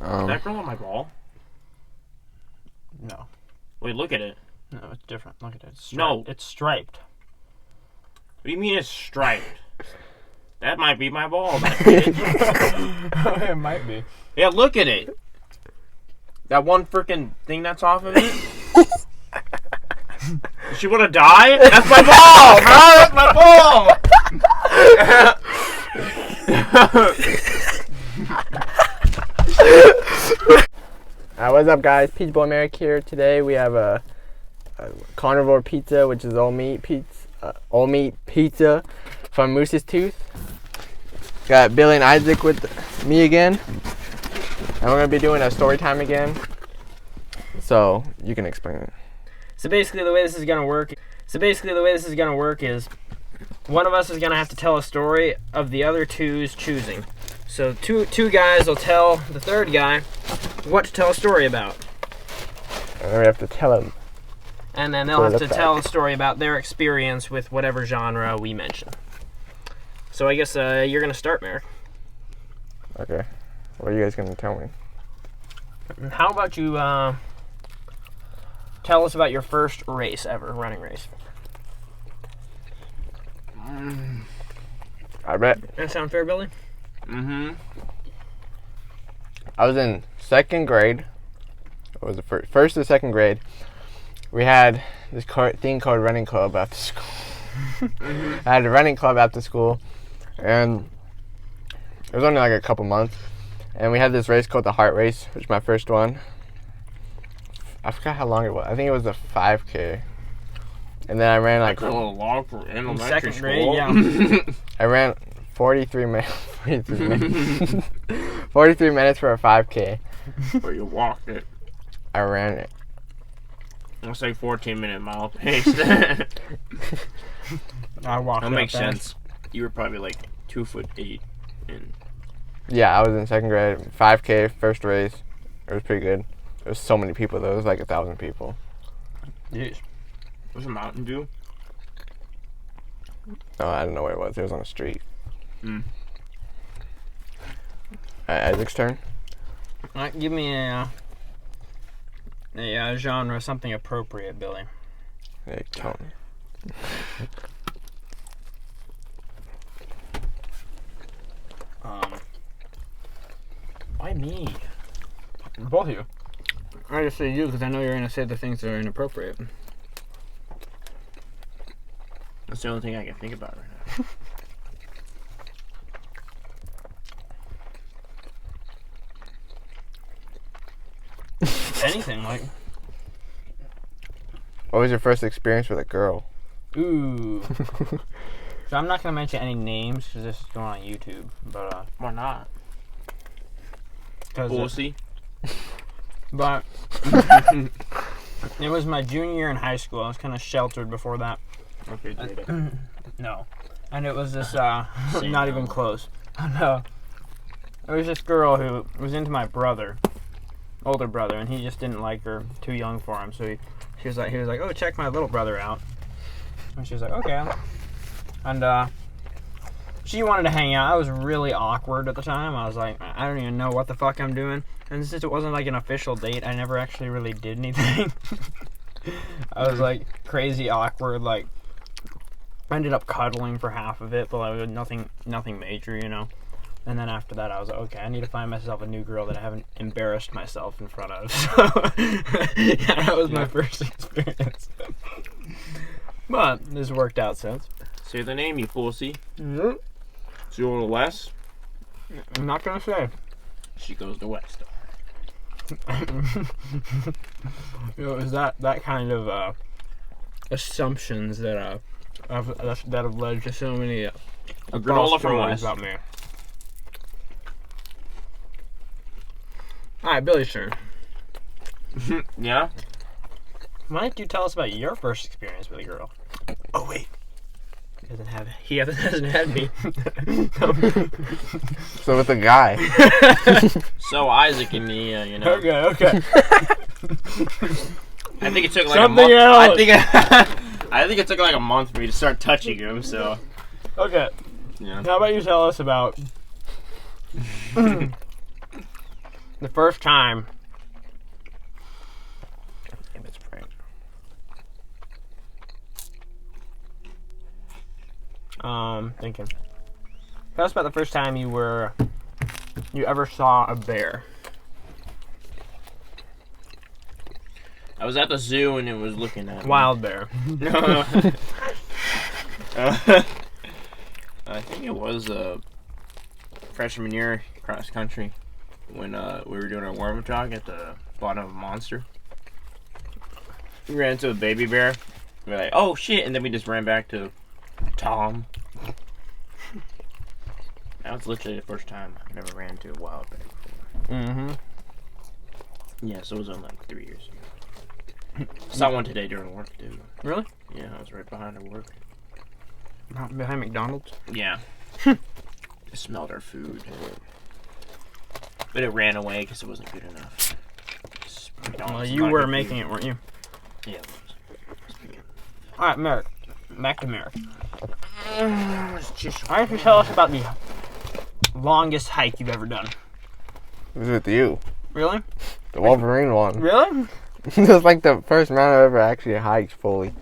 Is that girl on my ball? No. Wait, look at it. No, it's different. Look at it. It's striped. No. It's striped. What do you mean it's striped? That might be my ball. It might be. Yeah, look at it. That one freaking thing that's off of it. She wanna die? That's my ball, bro! That's my ball! What's up, guys? Pizza Boy Merrick here. Today we have a carnivore pizza, which is all meat pizza from Moose's Tooth. Got Billy and Isaac with me again, and we're gonna be doing a story time again. So you can explain it. So basically, the way this is gonna work is one of us is gonna have to tell a story of the other two's choosing. So two guys will tell the third guy what to tell a story about. And then we have to tell him. And then they'll have to tell a story about their experience with whatever genre we mention. So I guess you're going to start, Merrick. Okay. What are you guys going to tell me? How about you tell us about your first race ever, running race? I bet. That sound fair, Billy? Mm-hmm. I was in second grade. It was the first or second grade. We had this thing called running club after school. I had a running club after school, and it was only like a couple months. And we had this race called the Heart Race, which was my first one. I forgot how long it was. I think it was a 5K. And then I ran like... That's a little long for elementary second grade, school. yeah. I ran 43 minutes. 43 minutes for a 5K. But you walked it. I ran it. It's like 14-minute mile pace. I walked that makes sense. You were probably like 2'8". And... Yeah, I was in second grade. 5K, first race. It was pretty good. There was so many people though. It was like 1,000 people. Jeez. Was it Mountain Dew? Oh, I don't know what it was. It was on the street. Isaac's turn. All right, give me a genre, something appropriate, Billy. Hey, tell me. Why me? Both of you. I just say you because I know you're going to say the things that are inappropriate. That's the only thing I can think about right now. Anything, like. What was your first experience with a girl? Ooh. So I'm not going to mention any names because this is going on YouTube. But why not? Pussy. But it was my junior year in high school. I was kind of sheltered before that. Okay, no. And it was this, not even close. No. It was this girl who was into my brother, older brother, and he just didn't like her, too young for him. So he was like, oh, check my little brother out. And she was like, okay. And she wanted to hang out. I was really awkward at the time. I was like, I don't even know what the fuck I'm doing. And since it wasn't like an official date, I never actually really did anything. I was like crazy awkward. Like, I ended up cuddling for half of it, but like nothing major, you know. And then after that, I was like, okay, I need to find myself a new girl that I haven't embarrassed myself in front of. So yeah, that was my first experience. But this worked out since. Say the name, you pussy. Mm-hmm. So you want to West? I'm not gonna say. She goes to West. You know, it was that kind of assumptions that have led to so many a granola from West about me. All right, Billy's turn. Yeah. Why don't you tell us about your first experience with a girl? Oh wait. He hasn't had me. So with a guy. So Isaac and me, you know. Okay. I think it took like something a month. else. I think it took like a month for me to start touching him. So. Okay. Yeah. How about you tell us about the first time. Damn, it's Frank. Thinking. Tell us about the first time you ever saw a bear. I was at the zoo and it was looking at me. Wild bear. No. I think it was freshman year cross country when we were doing our warm-up jog at the bottom of a monster. We ran into a baby bear. We were like, oh shit, and then we just ran back to Tom. That was literally the first time I've never ran into a wild bear before. Mm-hmm. Yeah, so it was on like 3 years ago. Saw one today during work, dude. Really? Yeah, I was right behind our work. Behind McDonald's? Yeah. I smelled our food. But it ran away because it wasn't good enough. Well, you were making it, weren't you? Yeah, it was. Alright, Merrick. Back to Merrick. Why don't you tell us about the longest hike you've ever done? It was with you. Really? The Wolverine one. Really? It was like the first round I ever actually hiked fully.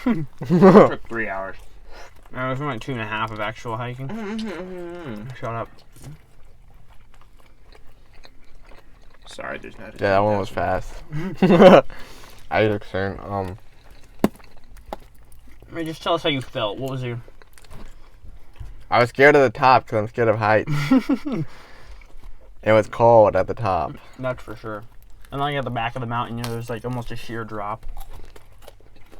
It took 3 hours. It was only 2.5 of actual hiking. Shut up. Sorry, there's not a Yeah, that one was fast. I was concerned. I mean, just tell us how you felt. What was your... I was scared of the top because I'm scared of heights. It was cold at the top. That's for sure. And like at the back of the mountain, you know, there's like almost a sheer drop.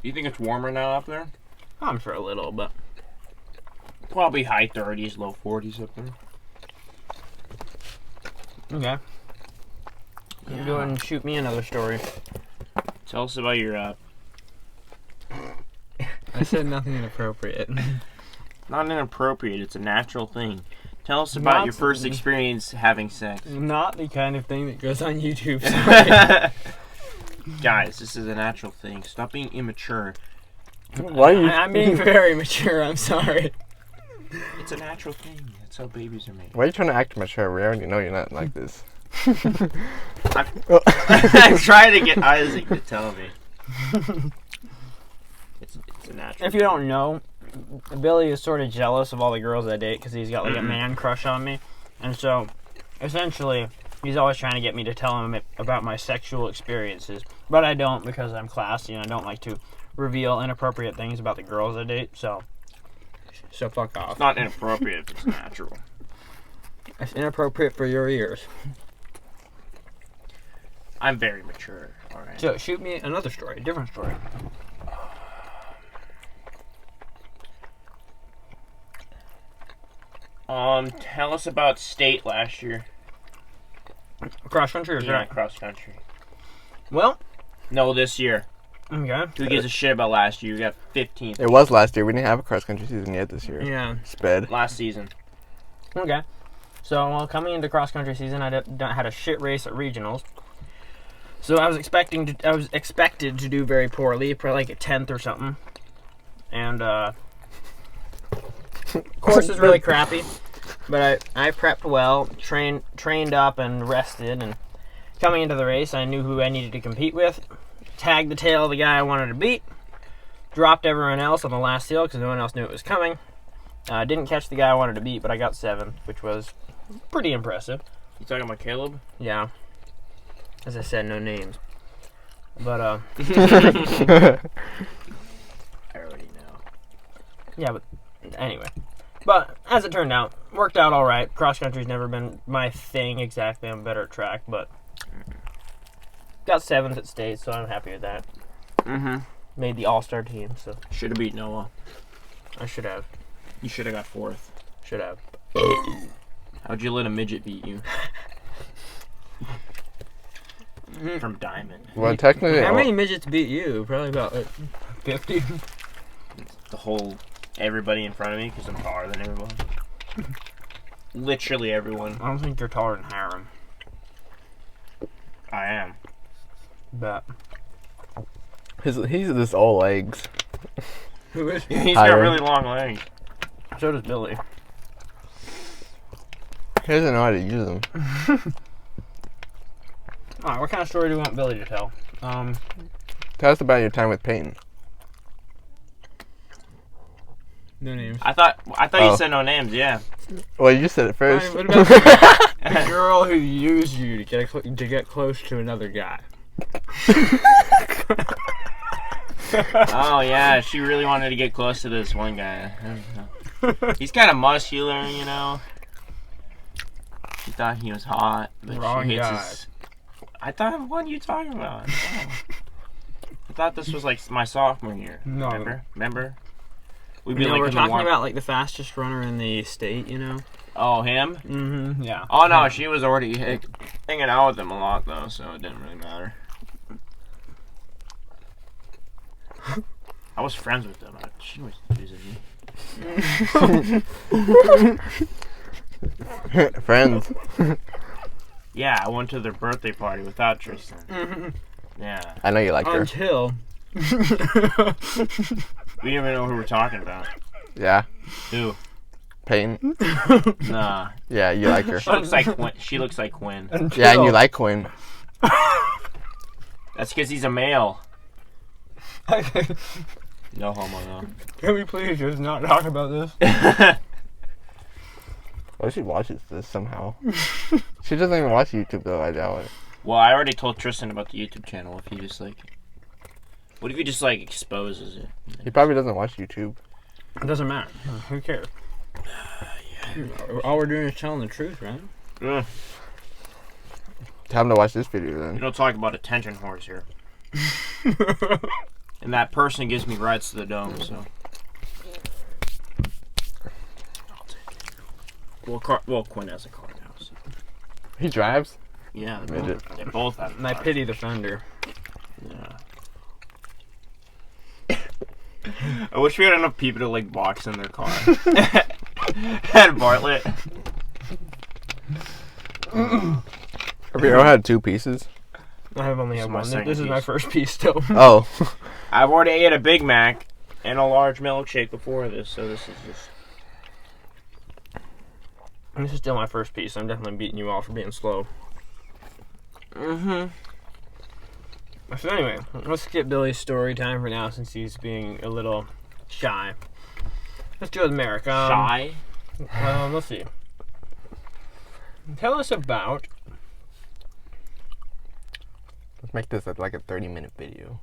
You think it's warmer now up there? I'm sure a little, but... Probably high 30s, low 40s up there. Okay. Yeah. Go ahead and shoot me another story. Tell us about your, I said nothing inappropriate. not inappropriate, it's a natural thing. Tell us about your first experience having sex. Not the kind of thing that goes on YouTube. Sorry. Guys, this is a natural thing. Stop being immature. Why are you? I'm being very mature, I'm sorry. It's a natural thing. That's how babies are made. Why are you trying to act mature? We already know you're not like this. I'm trying to get Isaac to tell me. It's a natural If you don't know, Billy is sort of jealous of all the girls I date because he's got like a man crush on me. And so, essentially, he's always trying to get me to tell him about my sexual experiences. But I don't because I'm classy and I don't like to reveal inappropriate things about the girls I date. So fuck off. It's not inappropriate, it's natural. It's inappropriate for your ears. I'm very mature, alright. So shoot me another story, a different story. Tell us about state last year. Cross country or Yeah, track? cross country. Well, No, this year. okay. Who gives a shit about last year? You got 15th. It was last year. We didn't have a cross country season yet this year. Yeah. Sped. Last season. Okay. So, well, coming into cross country season, I had a shit race at regionals. So I was expected to do very poorly, probably like a 10th or something. And course is really crappy, but I prepped well, trained up and rested, and coming into the race, I knew who I needed to compete with. Tagged the tail of the guy I wanted to beat. Dropped everyone else on the last hill because no one else knew it was coming. Didn't catch the guy I wanted to beat, but I got 7th, which was pretty impressive. You talking about Caleb? Yeah. As I said, no names. But, I already know. yeah, but anyway. But, as it turned out, worked out alright. Cross country's never been my thing exactly. I'm better at track, but got 7th at state, so I'm happy with that. Mm-hmm. Made the all-star team, so Should have beat Noah. I should have. You should have got 4th. Should have. How'd you let a midget beat you? From Diamond. Well, technically, How many midgets beat you? Probably about 50. The whole everybody in front of me because I'm taller than everyone. Literally everyone. I don't think you're taller than Harem. I am. But he's just all legs. who is he? He's got Higher. really long legs. So does Billy. He doesn't know how to use them. Alright, what kind of story do you want Billy to tell? Tell us about your time with Peyton. No names. I thought Oh. you said no names. Yeah. Well, you said it first. What about the girl who used you to get close to another guy? Oh yeah, she really wanted to get close to this one guy. He's kind of muscular, you know. She thought he was hot, but Wrong she hits guy. his. What are you talking about? No. I thought this was like my sophomore year. No. Remember? We'd You know, we're in the talking warm- about like the fastest runner in the state, you know? Oh, him? Mm-hmm, yeah. Oh no, she was already hanging out with him a lot though, so it didn't really matter. I was friends with them. She was using me. Friends. Yeah, I went to their birthday party without Tristan. Mm-hmm. I Yeah. know you like her. Until. We didn't even know who we're talking about. Yeah. Who? Peyton. Nah. Yeah, you like her. She looks like Quinn. She looks like Quinn. Yeah, and you like Quinn. That's because he's a male. No homo Can we please just not talk about this? though. What if she watches this somehow? She doesn't even watch YouTube though, I doubt it. Well, I already told Tristan about the YouTube channel. If he just like, what if he just like exposes it? He probably doesn't watch YouTube. It doesn't matter. Who cares? All we're doing is telling the truth, right? Ugh. Tell him to watch this video We then. don't talk about attention whores here. And that person gives me rights to the dome, so. I'll take it. Well, Quinn has a car now, so. He drives? Yeah, Midget. they both have. And I pity the fender. Yeah. I wish we had enough people to like box in their car. And Bartlett. Have you ever had 2 pieces? I have only This had is my one. second This is my piece. first piece still. Oh. I've already ate a Big Mac and a large milkshake before this, so this is just. And this is still my first piece. I'm definitely beating you all for being slow. Mm-hmm. So anyway, let's skip Billy's story time for now since he's being a little shy. Let's go with Merrick. Shy. Let's see. Tell us about. Let's make this like a 30-minute video.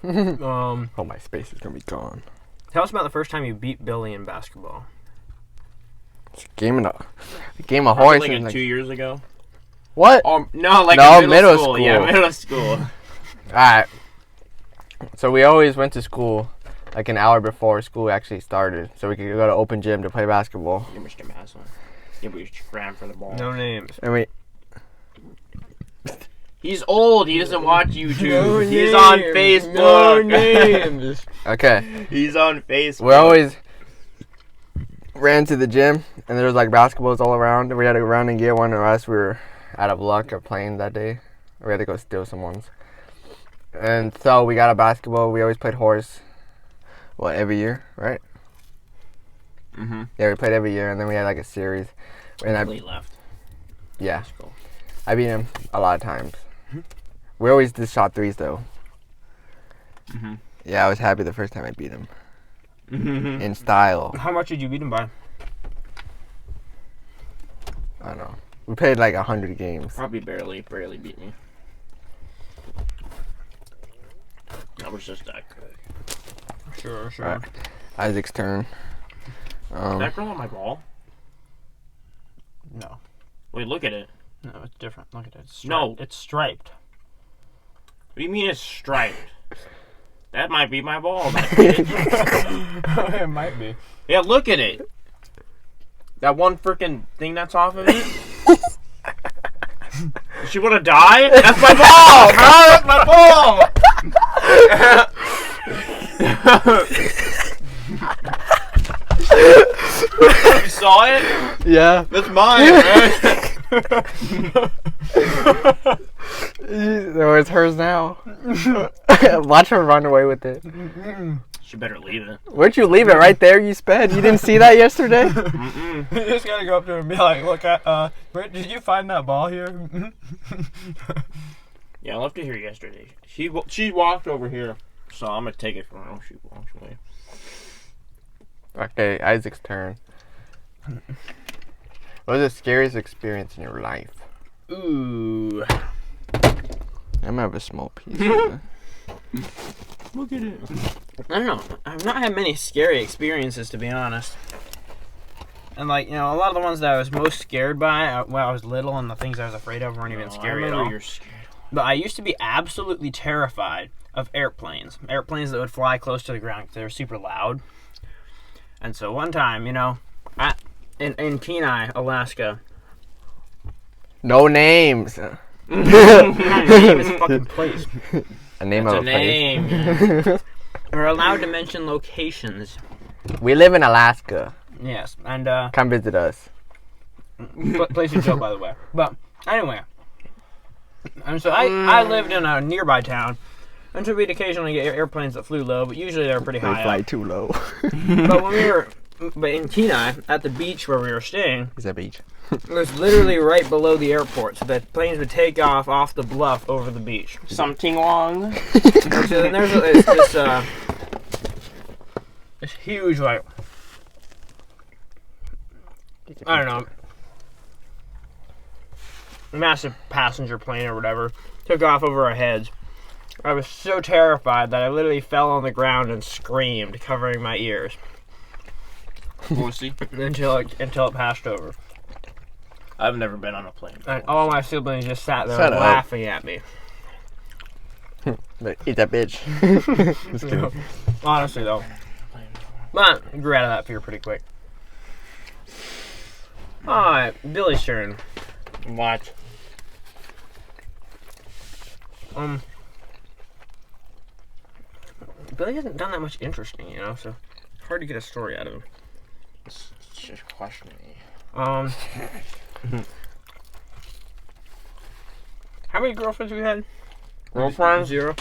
Um, Oh, my space is gonna be gone. tell us about the first time you beat Billy in basketball. It's a game of Probably horse. like, and, like, 2 years ago. what? Oh no, like No, in middle school. Yeah, school. middle school. Alright. So we always went to school like an hour before school actually started, so we could go to open gym to play basketball. You must get mass one. Yeah, we just ran for the ball. No names. And we He's old. He doesn't watch YouTube. No He's on names. Facebook. No names. okay. He's on Facebook. We always ran to the gym, and there was like basketballs all around. And we had to run and get one, or else we were out of luck of playing that day. We had to go steal someone's. And so we got a basketball. We always played horse. Well, every year, right? Mm-hmm. Yeah, we played every year, and then we had like a series. And Lee left. yeah, School. I beat him a lot of times. We always did shot threes though. Mm-hmm. Yeah, I was happy the first time I beat him Mm-hmm. in style. How much did you beat him by? I don't know. We played like 100 games. Probably barely beat me. I was just that good. Sure. Alright. Isaac's turn. Did that girl on my ball? No. Wait, look at it. No, it's different. Look at it. It's No. striped. It's striped. What do you mean it's striped? That might be my ball. That kid. It might be. Yeah, look at it. That one freaking thing that's off of it. Does she want to die? That's my ball, bro. That's my ball. You saw it? Yeah. That's mine, right? No, it's hers now. Watch her run away with it. She better leave it. Where'd you leave it? Right there, you sped. You didn't see that yesterday? Mm-mm. You just gotta go up to her and be like, look, did you find that ball here? Yeah, I left it here yesterday. She walked over here, so I'm gonna take it from her when she walks away. Okay, Isaac's turn. What was the scariest experience in your life? Ooh. I'm gonna have a small piece. Look at it. I don't know. I've not had many scary experiences, to be honest. And like, a lot of the ones that I was most scared by when I was little and the things I was afraid of weren't even scary at all. You're scared. But I used to be absolutely terrified of airplanes. Airplanes that would fly close to the ground because they were super loud. And so one time, in Kenai, Alaska. No names. Name is fucking place. A name That's of a a name. place. We're allowed to mention locations. We live in Alaska. Yes, and Come visit us. place is dope, by the way. But anyway, and so I lived in a nearby town, and so we'd occasionally get airplanes that flew low, but usually they were pretty They high fly up. too low. But in Kenai, at the beach where we were staying, Is that beach? it was literally right below the airport, so that planes would take off the bluff over the beach. Something wrong. And so then there's this huge, like, I don't know, massive passenger plane or whatever, took off over our heads. I was so terrified that I literally fell on the ground and screamed, covering my ears, Pussy. until it passed over. I've never been on a plane before. And all my siblings just sat there Shut up. laughing at me. Eat that bitch. Just kidding. Honestly, though. But I grew out of that fear pretty quick. Alright, Billy's turn. What? Billy hasn't done that much interesting, so hard to get a story out of him. It's just questioning me. How many girlfriends have you had? Girlfriends? 0.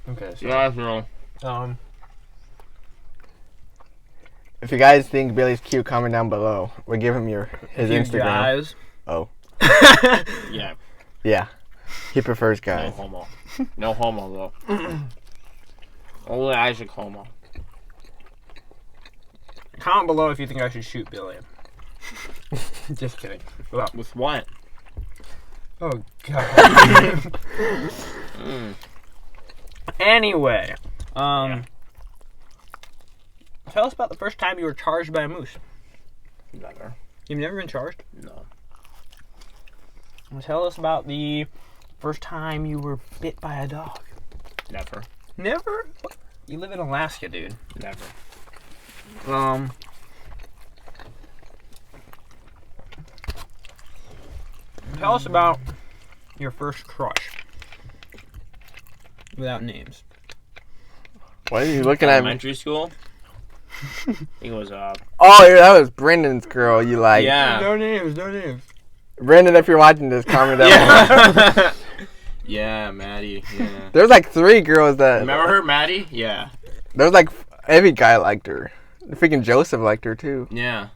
Okay, so Yeah, no. If you guys think Billy's cute, comment down below. We'll give him his you Instagram. guys. Oh. Yeah. Yeah. He prefers No guys. homo. No homo, though. Only Isaac homo. Comment below if you think I should shoot Billy. Just kidding. Well, With what? oh god. Anyway, tell us about the first time you were charged by a moose. Never. You've never been charged? No. Well, tell us about the first time you were bit by a dog. Never. Never? You live in Alaska, dude. Never. Tell us about your first crush. Without names. Why are you looking at me? Elementary school? He was, Oh, yeah, that was Brendan's girl you like. yeah. No names, no names. Brendan, if you're watching this, comment down below. Yeah. Yeah, Maddie. Yeah. There's like 3 girls that... Remember her, Maddie? Yeah. There's like... Every guy liked her. Freaking Joseph liked her, too. Yeah.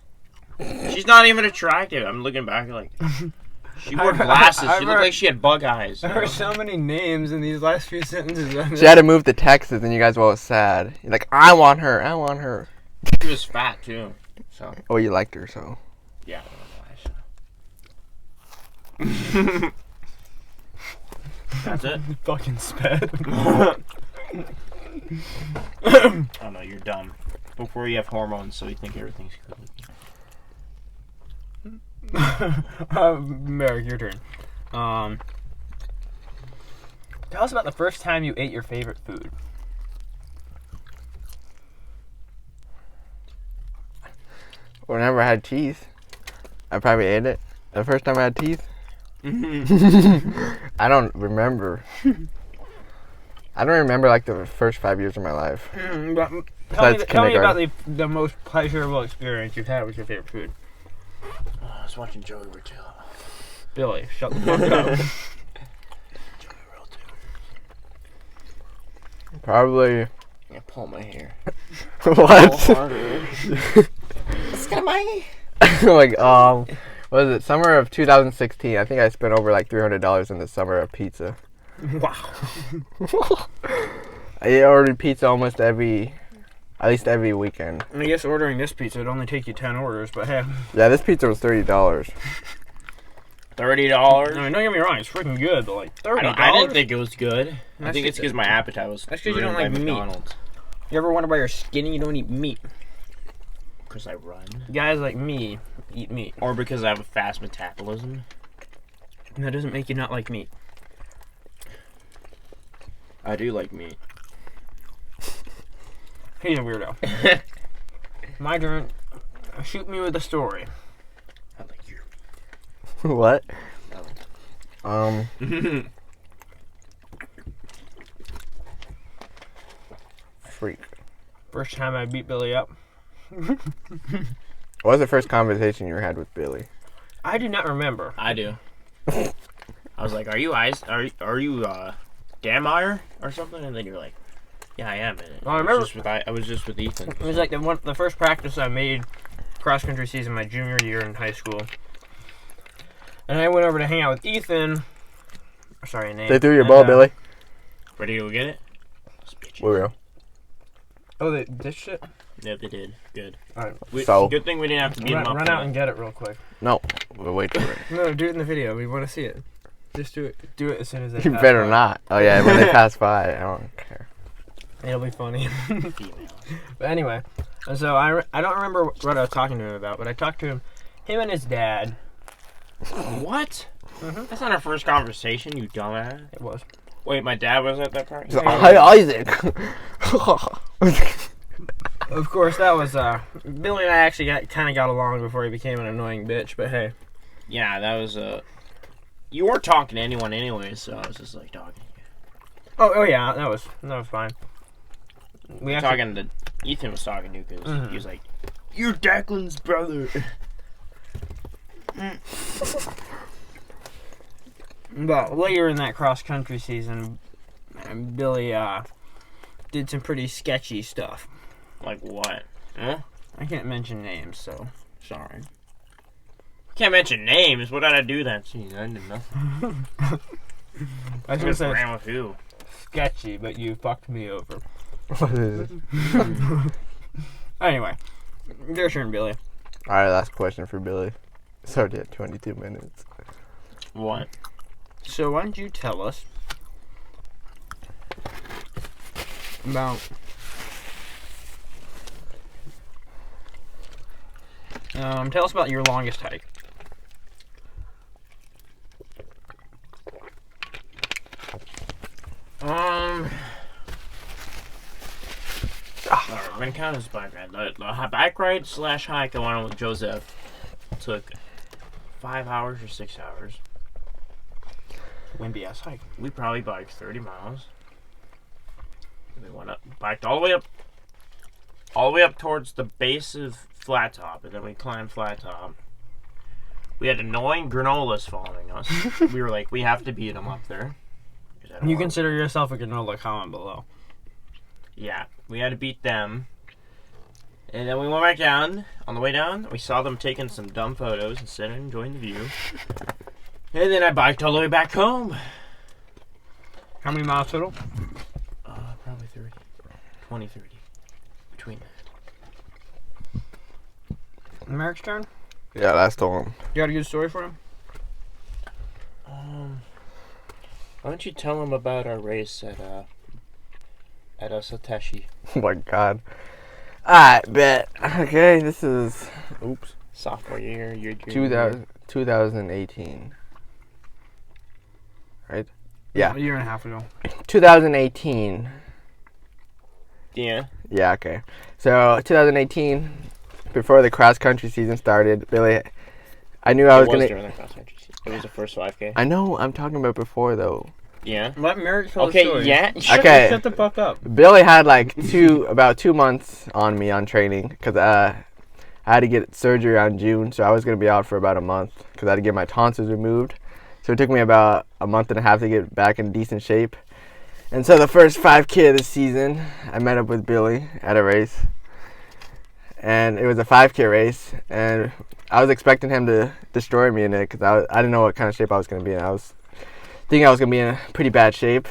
She's not even attractive. I'm looking back like... She wore glasses. She looked like she had bug eyes. There were so many names in these last few sentences. She had to move to Texas, and you guys were all sad. You're like, I want her, I want her. She was fat, too. So, Oh, you liked her, so... yeah. I don't know why. That's it. Fucking sped. Oh no, you're dumb. Before you have hormones, so you think everything's good with you. Merrick, your turn. Tell us about the first time you ate your favorite food. Whenever I had teeth, I probably ate it. The first time I had teeth? I don't remember. I don't remember like the first 5 years of my life. Tell me Besides about kindergarten. the most pleasurable experience you've had with your favorite food. I was watching Joey Rotel. Billy, shut the fuck up. Joey Rotel. Probably Yeah, pull my hair. What? Pull harder. Let's get my. Like what was it? Summer of 2016. I think I spent over like $300 in the summer of pizza. Wow. I ordered pizza almost at least every weekend. I guess ordering this pizza would only take you 10 orders, but hey. Yeah, this pizza was $30. $30. I mean, don't get me wrong, it's freaking good, but like $30. I didn't think it was good. I think it's just- because my appetite was. That's 'cause you don't ruined by like meat. McDonald's. You ever wonder why you're skinny? You don't eat meat. Because I run. Guys like me eat meat. Or because I have a fast metabolism. And that doesn't make you not like meat. I do like meat. He's a weirdo. My turn. Shoot me with a story. I like your What? meat. Freak. First time I beat Billy up. What was the first conversation you had with Billy? I do not remember. I do. I was like, "Are you Dameyer or something?" And then you're like, "Yeah, I am." And I remember- I was just with Ethan. It was like the first practice I made cross country season my junior year in high school. And I went over to hang out with Ethan. Sorry, name. They threw your And, ball, Billy. Ready to go get it? Those bitches. We will. Oh, they ditched it? Yeah, they did. Good. Alright. So- Good thing we didn't have to beat them up. Run out and get it real quick. No, we'll wait for it. No, do it in the video. We want to see it. Just do it. Do it as soon as they You pass better by. not. Oh yeah, when they pass by, I don't care. It'll be funny. females. But anyway, and so I don't remember what I was talking to him about, but I talked to him and his dad. What? Mhm. That's not our first conversation, you dumbass. It was. Wait, my dad was at that party? So, hi, Isaac. Of course, that was Billy and I actually kind of got along before he became an annoying bitch. But hey, Yeah, that was You weren't talking to anyone anyway, so I was just like talking. oh yeah, that was fine. We actually, Talking to Ethan was talking to because Mhm. he was like, "You're Declan's brother." but later in that cross country season, Billy did some pretty sketchy stuff. Like what? Huh? I can't mention names, so sorry. Can't mention names. What did I do that season? I did nothing. I was gonna say ran with who? sketchy, but you fucked me over. What is it? Anyway, your turn, Billy. All right, last question for Billy. It's already at 22 minutes. What? So why don't you tell us about tell us about your longest hike. Alright, we're gonna count as bike ride. The bike ride / hike I went on with Joseph took 5 hours or 6 hours. Wimpy ass hike. We probably biked 30 miles. We went up, biked all the way up towards the base of Flat Top, and then we climbed Flat Top. We had annoying granolas following us. We were like, we have to beat them up there. 'Cause I don't You want- consider yourself a granola, comment below. Yeah, we had to beat them. And then we went back down. On the way down, we saw them taking some dumb photos instead of enjoying the view. And then I biked all the way back home. How many miles total? Probably 30. 20, 30. Between that. Merrick's turn. Yeah, that's the one. You got a good story for him? Why don't you tell them about our race at Sateshi? Oh my god. Alright, bet. Okay, this is. Oops. Sophomore year, your 2018. Right? Yeah. A year and a half ago. 2018. Yeah. Yeah, okay. So, 2018, before the cross country season started, Billy, I knew I was It was gonna. during the cross country season. It was the first 5K. I know, I'm talking about before though. Yeah. Let Merrick tell the Okay, story. yeah. Okay. Shut the fuck up. Billy had like about 2 months on me on training because I had to get surgery on June, so I was gonna be out for about a month because I had to get my tonsils removed. So it took me about a month and a half to get back in decent shape. And so the first 5K of the season, I met up with Billy at a race. And it was a 5K race. And I was expecting him to destroy me in it because I didn't know what kind of shape I was going to be in. I was thinking I was going to be in a pretty bad shape.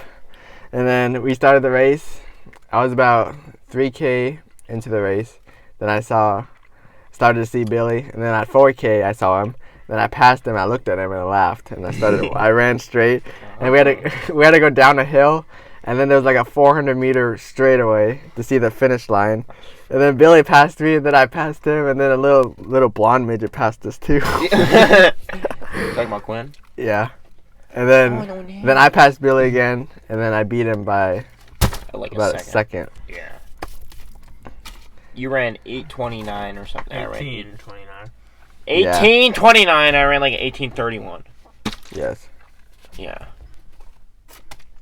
And then we started the race. I was about 3K into the race. Then I started to see Billy. And then at 4K, I saw him. Then I passed him. I looked at him and I laughed. And I ran straight. And we had to go down a hill. And then there was like a 400-meter straightaway to see the finish line. And then Billy passed me, and then I passed him, and then a little blonde midget passed us too. Talking about Quinn? Yeah. And then I passed Billy again, and then I beat him by like about a second. Yeah. You ran 8:29 or something. 18:29. 18:29. I ran like 18:31. Yes. Yeah.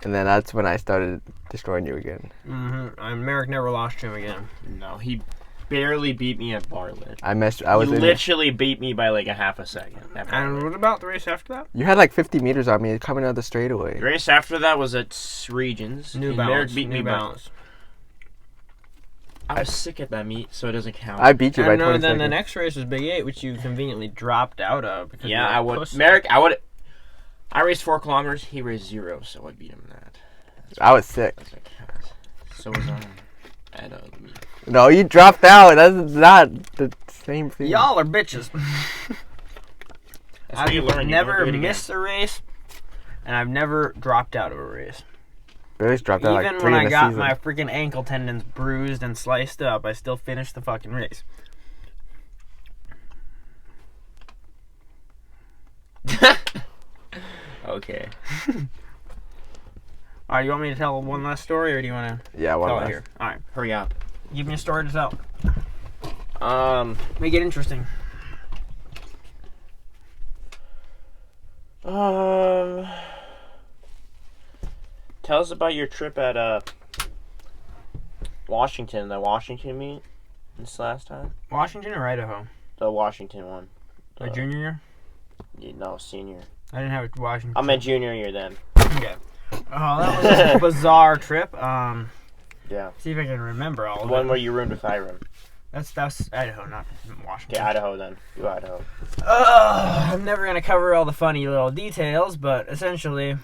And then that's when I started destroying you again. Mm-hmm. Merrick never lost to him again. No, he barely beat me at Bartlett. He literally beat me by like a half a second. And what about the race after that? You had like 50 meters on me coming out the straightaway. The race after that was at Regions. New Merrick Balance. beat me New by. Balance. I was sick at that meet, so it doesn't count. I beat you by 20 then seconds. the next race was Big 8, which you conveniently dropped out of. Because Yeah, I would. Merrick, I raced 4 kilometers. He raced 0, so I beat him in that. I was sick. So was I at the meet. No, you dropped out. That's not the same thing. Y'all are bitches. That's what you learn. I've You never don't do it again. missed a race, and I've never dropped out of a race. Billy's dropped out Even like 3 when in I the got season. my freaking ankle tendons bruised and sliced up, I still finished the fucking race. Okay. Alright, you want me to tell one last story, or do you want to Yeah, one tell it last. here? Alright, Hurry up. give me a story to tell. Make it interesting. Tell us about your trip at Washington. The Washington meet this last time. Washington or Idaho? The Washington one. My junior year? No, senior. I didn't have a Washington. I'm a junior year then. Okay. Oh, that was a bizarre trip. Yeah. See if I can remember all The of one it. where you roomed with Hiram. That's Idaho, not Washington. Okay, Idaho then. Do Idaho. I'm never gonna cover all the funny little details, but essentially,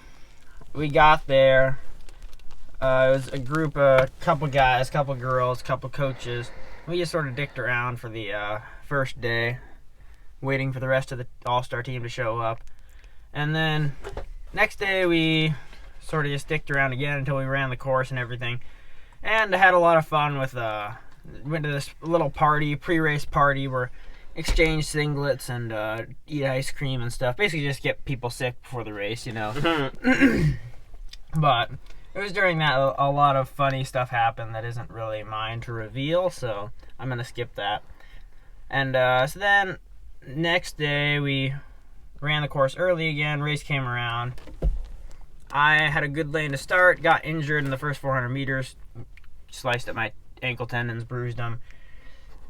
we got there. It was a group, a couple guys, couple girls, couple coaches. We just sort of dicked around for the first day, waiting for the rest of the all-star team to show up. And then next day we sort of just dicked around again until we ran the course and everything. And I had a lot of fun with, went to this little party, pre-race party where exchange singlets and eat ice cream and stuff. Basically just get people sick before the race, you know. But it was during that a lot of funny stuff happened that isn't really mine to reveal, so I'm going to skip that. And so then next day we ran the course early again. Race came around. I had a good lane to start, got injured in the first 400 meters, sliced up my ankle tendons, bruised them.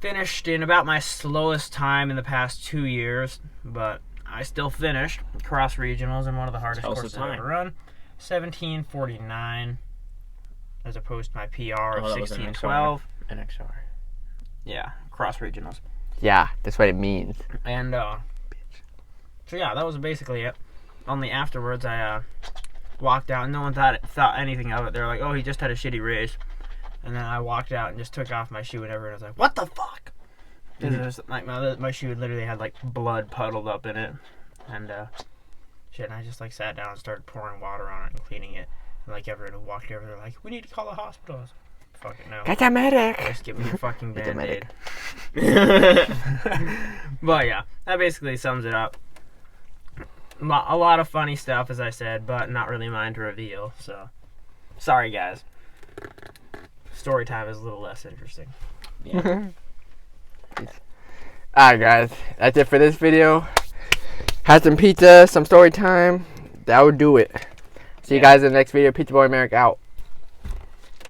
Finished in about my slowest time in the past 2 years, but I still finished. Cross regionals in one of the hardest courses I've ever run. 17:49 as opposed to my PR of 16:12. An XR. Yeah, cross regionals. Yeah, that's what it means. And so yeah, that was basically it. Only afterwards I walked out and no one thought anything of it. They were like, "Oh, he just had a shitty race." And then I walked out and just took off my shoe and everyone was like, "What the fuck?" Because like my shoe literally had like blood puddled up in it, and shit. And I just like sat down and started pouring water on it and cleaning it. And like everyone who walked over, they're like, "We need to call the hospital." I was like, "Fuck it, no. Get a medic. Just give me a fucking Get a Band-Aid." medic. But yeah, that basically sums it up. A lot of funny stuff, as I said, but not really mine to reveal. So, sorry guys. Story time is a little less interesting. Yeah. Alright guys, that's it for this video. Had some pizza, some story time. That would do it. See you guys in the next video. Pizza Boy Merrick out.